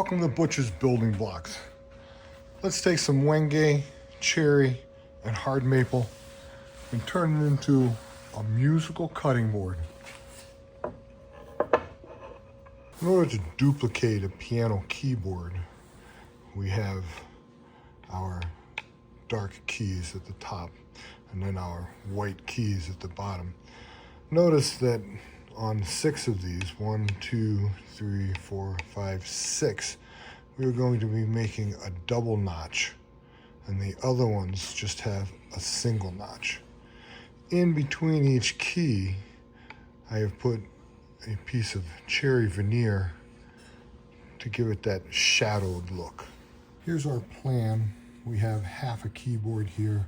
Welcome to Butcher's Building Blocks. Let's take some Wenge, cherry, and hard maple and turn it into a musical cutting board. In order to duplicate a piano keyboard, we have our dark keys at the top and then our white keys at the bottom. Notice that on 6 of these, 1, 2, 3, 4, 5, 6, we're going to be making a double notch, and the other ones just have a single notch. In between each key, I have put a piece of cherry veneer to give it that shadowed look. Here's our plan. We have half a keyboard here.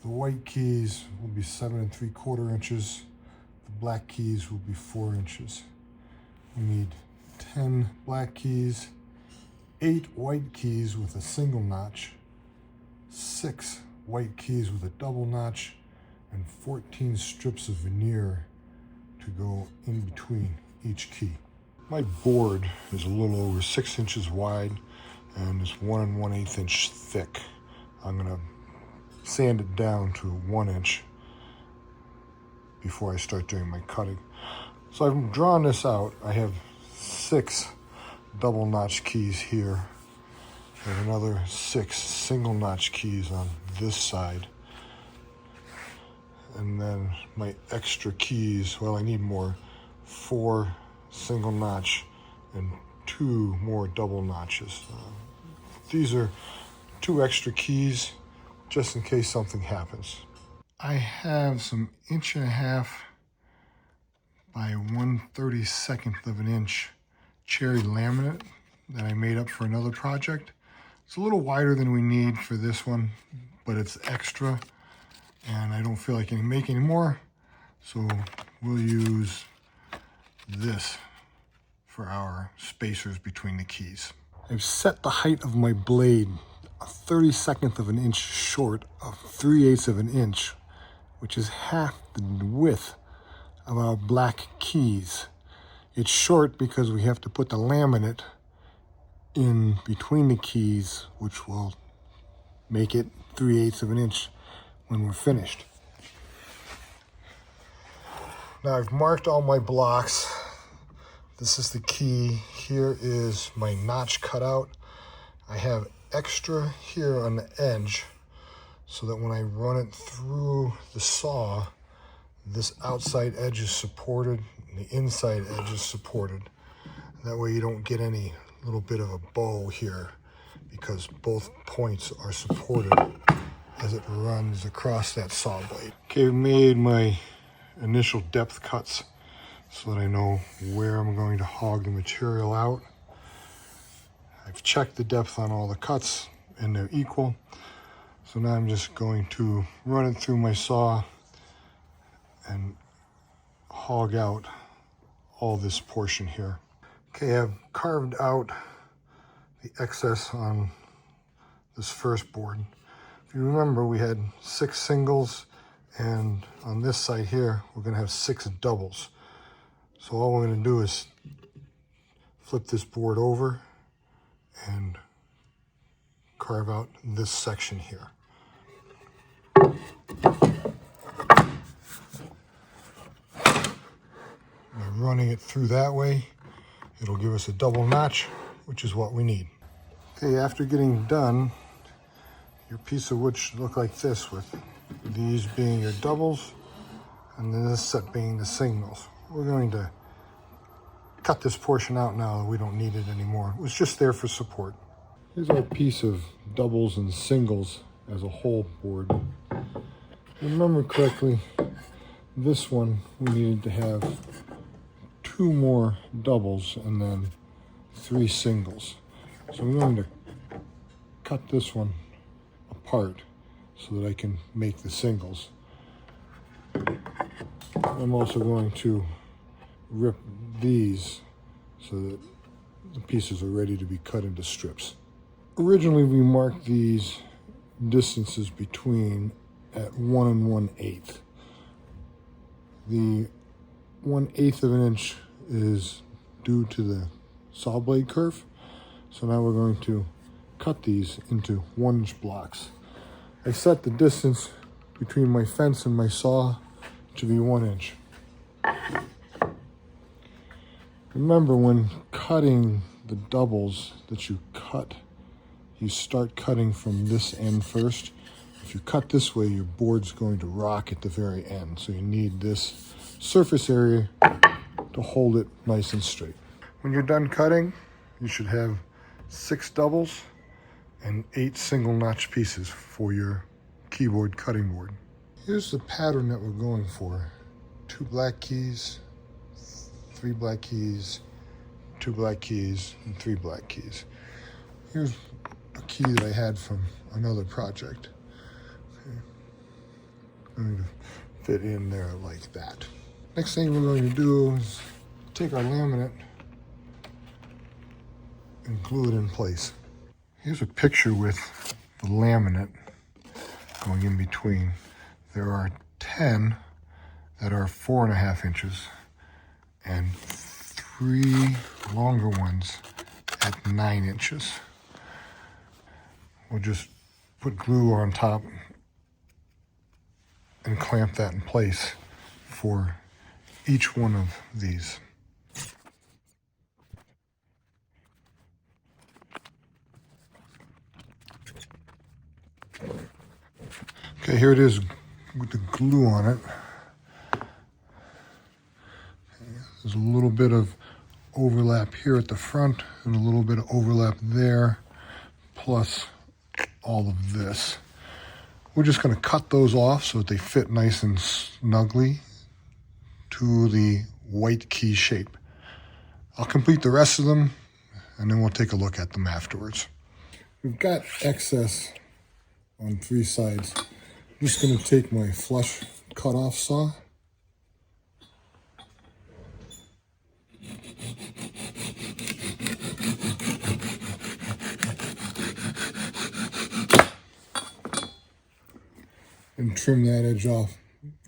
The white keys will be 7 3/4 inches. The black keys will be 4 inches. We need 10 black keys, 8 white keys with a single notch, 6 white keys with a double notch, and 14 strips of veneer to go in between each key. My board is a little over 6 inches wide and is 1 1/8 inch thick. I'm gonna sand it down to 1 inch before I start doing my cutting. So I've drawn this out. I have 6 double notch keys here and another 6 single notch keys on this side. And then my extra keys, well, I need more, 4 single notch and 2 more double notches. These are 2 extra keys just in case something happens. I have some 1.5 by 1/32 of an inch cherry laminate that I made up for another project. It's a little wider than we need for this one, but it's extra and I don't feel like I can make any more, so we'll use this for our spacers between the keys. I've set the height of my blade 1/32 of an inch short of 3/8 of an inch, which is half the width of our black keys. It's short because we have to put the laminate in between the keys, which will make it 3/8 of an inch when we're finished. Now I've marked all my blocks. This is the key. Here is my notch cutout. I have extra here on the edge so that when I run it through the saw, this outside edge is supported and the inside edge is supported. That way you don't get any little bit of a bow here because both points are supported as it runs across that saw blade. Okay, I've made my initial depth cuts so that I know where I'm going to hog the material out. I've checked the depth on all the cuts and they're equal. So now I'm just going to run it through my saw and hog out all this portion here. Okay, I've carved out the excess on this first board. If you remember, we had 6 singles, and on this side here, we're gonna have 6 doubles. So all we're gonna do is flip this board over and carve out this section here. By running it through that way, it'll give us a double notch, which is what we need. Okay, after getting done, your piece of wood should look like this, with these being your doubles and then this set being the singles. We're going to cut this portion out now. We don't need it anymore. It was just there for support. Here's our piece of doubles and singles as a whole board. If you remember correctly, this one we needed to have 2 more doubles and then 3 singles. So I'm going to cut this one apart so that I can make the singles. I'm also going to rip these so that the pieces are ready to be cut into strips. Originally we marked these distances between at 1 1/8. The 1/8 of an inch is due to the saw blade curve. So now we're going to cut these into 1-inch blocks. I set the distance between my fence and my saw to be 1 inch. Remember, when cutting the doubles that you cut, you start cutting from this end first. If you cut this way, your board's going to rock at the very end. So you need this surface area to hold it nice and straight. When you're done cutting, you should have 6 doubles and 8 single notch pieces for your keyboard cutting board. Here's the pattern that we're going for. 2 black keys, 3 black keys, 2 black keys, and 3 black keys. Here's a key that I had from another project. Okay. I'm going to fit in there like that. Next thing we're going to do is take our laminate and glue it in place. Here's a picture with the laminate going in between. There are 10 that are 4.5 inches and 3 longer ones at 9 inches. We'll just put glue on top and clamp that in place for each one of these. Okay, here it is with the glue on it. There's a little bit of overlap here at the front and a little bit of overlap there, plus all of this. We're just going to cut those off so that they fit nice and snugly to the white key shape. I'll complete the rest of them and then we'll take a look at them afterwards. We've got excess on 3 sides. I'm just going to take my flush cut-off saw and trim that edge off.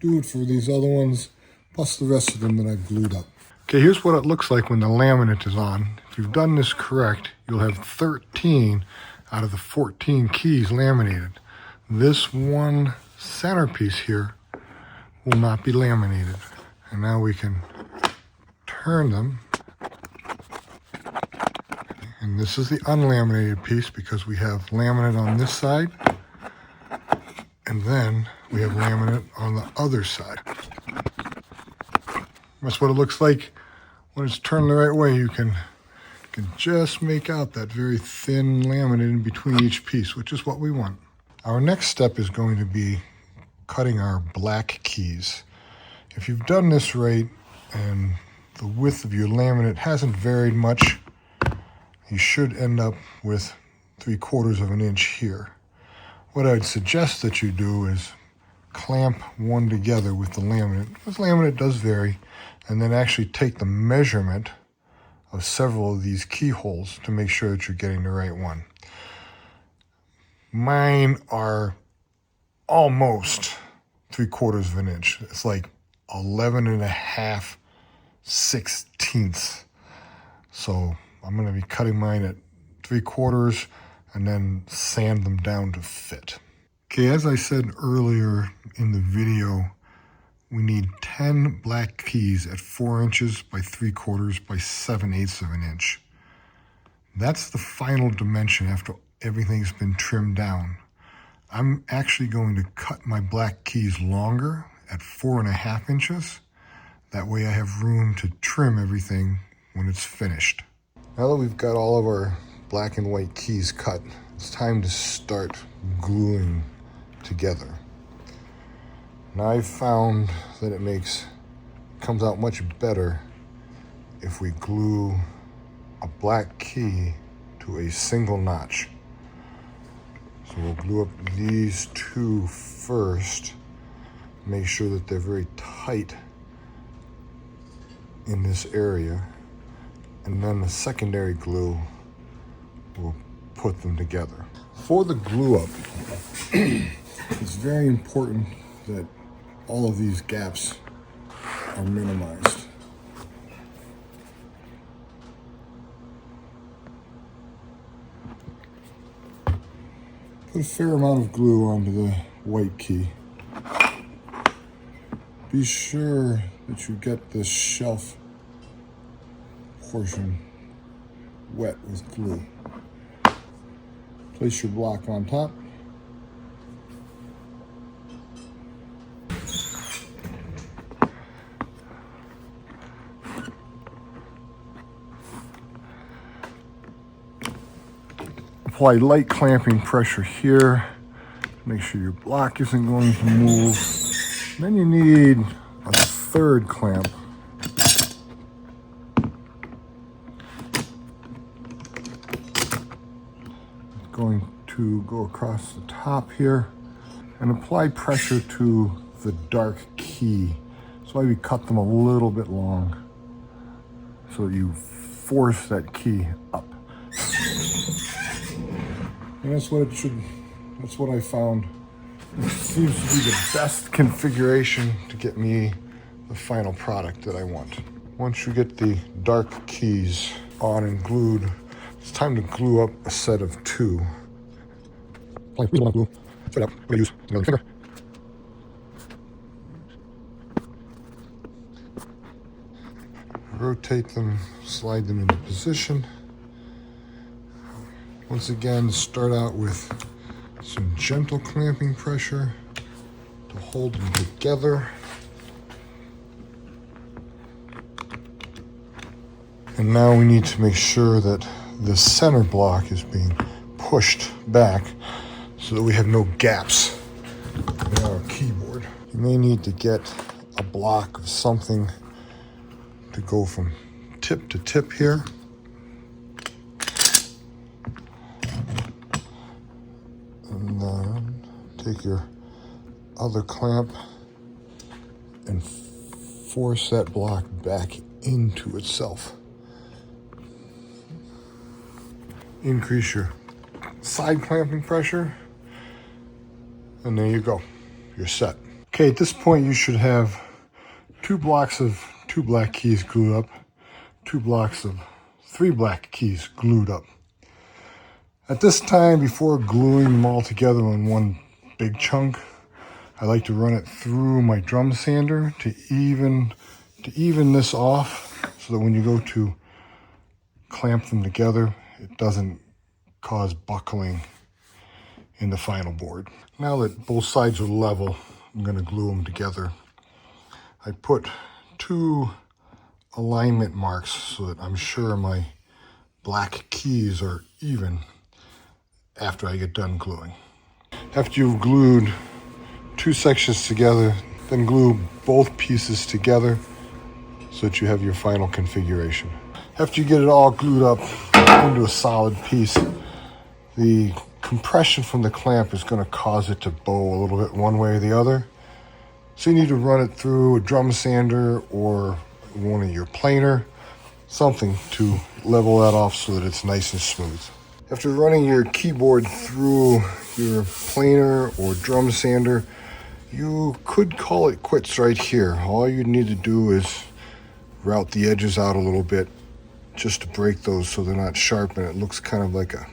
Do it for these other ones, plus the rest of them that I've glued up. Okay, here's what it looks like when the laminate is on. If you've done this correct, you'll have 13 out of the 14 keys laminated. This one centerpiece here will not be laminated. And now we can turn them. And this is the unlaminated piece because we have laminate on this side. And then we have laminate on the other side. That's what it looks like when it's turned the right way. You can just make out that very thin laminate in between each piece, which is what we want. Our next step is going to be cutting our black keys. If you've done this right and the width of your laminate hasn't varied much, you should end up with 3/4 of an inch here. What I'd suggest that you do is clamp one together with the laminate, because laminate does vary, and then actually take the measurement of several of these keyholes to make sure that you're getting the right one. Mine are almost 3/4 of an inch. It's like 11.5/16. So I'm going to be cutting mine at 3/4 and then sand them down to fit. Okay, as I said earlier in the video, we need 10 black keys at 4 inches by 3/4 by 7/8 of an inch. That's the final dimension after everything's been trimmed down. I'm actually going to cut my black keys longer at 4.5 inches. That way I have room to trim everything when it's finished. Now that we've got all of our black and white keys cut, it's time to start gluing together. Now I've found that it comes out much better if we glue a black key to a single notch. So we'll glue up these 2 first, make sure that they're very tight in this area, and then the secondary glue will put them together. For the glue up, it's very important that all of these gaps are minimized. Put a fair amount of glue onto the white key. Be sure that you get this shelf portion wet with glue. Place your block on top. Apply light clamping pressure here. Make sure your block isn't going to move. Then you need a third clamp. It's going to go across the top here and apply pressure to the dark key. That's why we cut them a little bit long, so you force that key up. And that's what it should, that's what I found. It seems to be the best configuration to get me the final product that I want. Once you get the dark keys on and glued, it's time to glue up a set of two. Apply reasonable glue. Set up. I'm going to use another finger. Rotate them, slide them into position. Once again, start out with some gentle clamping pressure to hold them together. And now we need to make sure that the center block is being pushed back so that we have no gaps in our keyboard. You may need to get a block of something to go from tip to tip here. And then take your other clamp and force that block back into itself. Increase your side clamping pressure, and there you go. You're set. Okay, at this point you should have 2 blocks of 2 black keys glued up, 2 blocks of 3 black keys glued up. At this time, before gluing them all together in one big chunk, I like to run it through my drum sander to even this off, so that when you go to clamp them together, it doesn't cause buckling in the final board. Now that both sides are level, I'm going to glue them together. I put 2 alignment marks so that I'm sure my black keys are even after I get done gluing. After you've glued 2 sections together, then glue both pieces together so that you have your final configuration. After you get it all glued up into a solid piece, the compression from the clamp is going to cause it to bow a little bit one way or the other. So you need to run it through a drum sander or one of your planer, something to level that off so that it's nice and smooth. After running your keyboard through your planer or drum sander, you could call it quits right here. All you need to do is route the edges out a little bit just to break those so they're not sharp and it looks kind of like a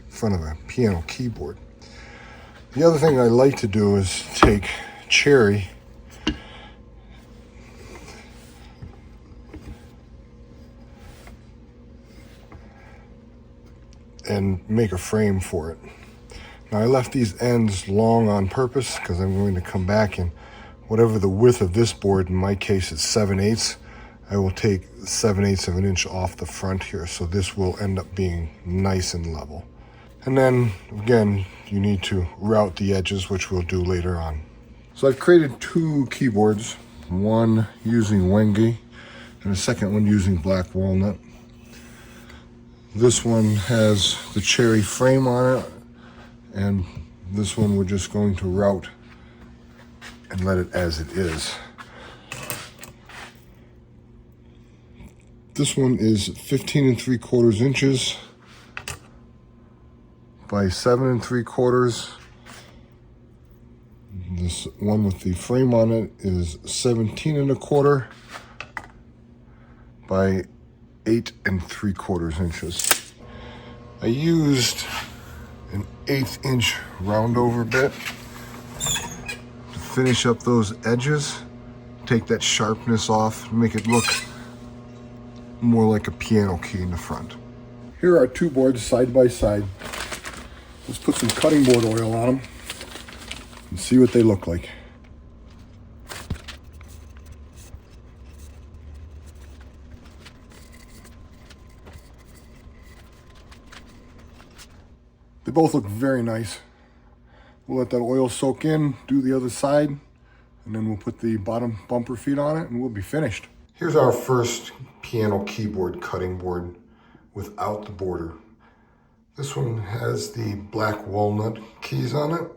front of a piano keyboard. The other thing I like to do is take cherry and make a frame for it. Now I left these ends long on purpose because I'm going to come back and whatever the width of this board, in my case it's 7/8, I will take 7/8 of an inch off the front here, so this will end up being nice and level. And then again, you need to route the edges, which we'll do later on. So I've created 2 keyboards, one using Wenge and a second one using black walnut. This one has the cherry frame on it, and this one we're just going to route and let it as it is. This one is 15 3/4 inches by 7 3/4. This one with the frame on it is 17 1/4 by 8 3/4 inches. I used an 1/8 inch round over bit to finish up those edges, take that sharpness off, make it look more like a piano key in the front. Here are two boards side by side. Let's put some cutting board oil on them and see what they look like. They both look very nice. We'll let that oil soak in, do the other side, and then we'll put the bottom bumper feet on it and we'll be finished. Here's our first piano keyboard cutting board without the border. This one has the black walnut keys on it.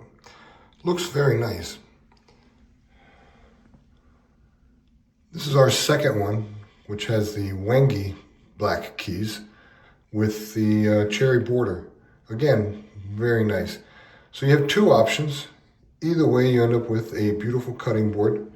Looks very nice. This is our second one, which has the Wengi black keys with the cherry border. Again, very nice. So you have two options. Either way, you end up with a beautiful cutting board.